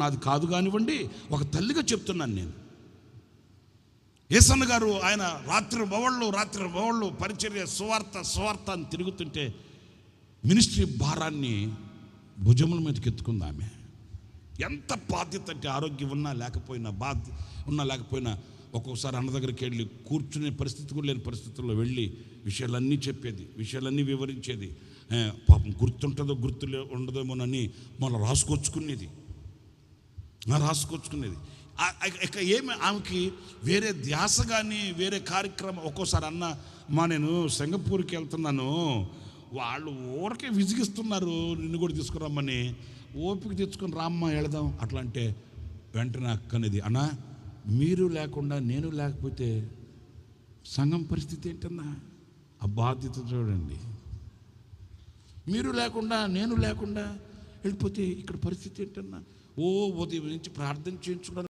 నాది కాదు కానివ్వండి, ఒక తల్లిగా చెప్తున్నాను నేను. యేసన్న గారు ఆయన రాత్రి బవళ్ళు పరిచర్య సువార్త అని తిరుగుతుంటే మినిస్ట్రీ భారాన్ని భుజముల మీదకి ఎత్తుకుంది ఆమె. ఎంత బాధ్యత అంటే, ఆరోగ్యం ఉన్నా లేకపోయినా ఒక్కొక్కసారి అన్న దగ్గరికి వెళ్ళి కూర్చునే పరిస్థితి కూడా లేని పరిస్థితుల్లో వెళ్ళి విషయాలన్నీ చెప్పేది, విషయాలన్నీ వివరించేది. పాపం గుర్తుంటుందో ఉండదేమోనని మళ్ళీ రాసుకొచ్చుకునేది. ఇక ఏమి ఆమెకి వేరే ధ్యాస కానీ వేరే కార్యక్రమం. ఒక్కోసారి అన్న నేను సింగపూర్కి వెళ్తున్నాను, వాళ్ళు ఊరికే విసిగిస్తున్నారు, నిన్ను కూడా తీసుకురమ్మని. ఓపిక తెచ్చుకొని రామ్మ వెళదాం అట్లా అంటే వెంటనే అక్కనేది, అన్నా మీరు లేకుండా నేను లేకపోతే సంఘం పరిస్థితి ఏంటన్నా? ఆ బాధ్యత చూడండి. మీరు లేకుండా నేను లేకుండా వెళ్ళిపోతే ఇక్కడ పరిస్థితి ఏంటన్నా? ఉదయం నుంచి ప్రార్థన చేయించుకోవడం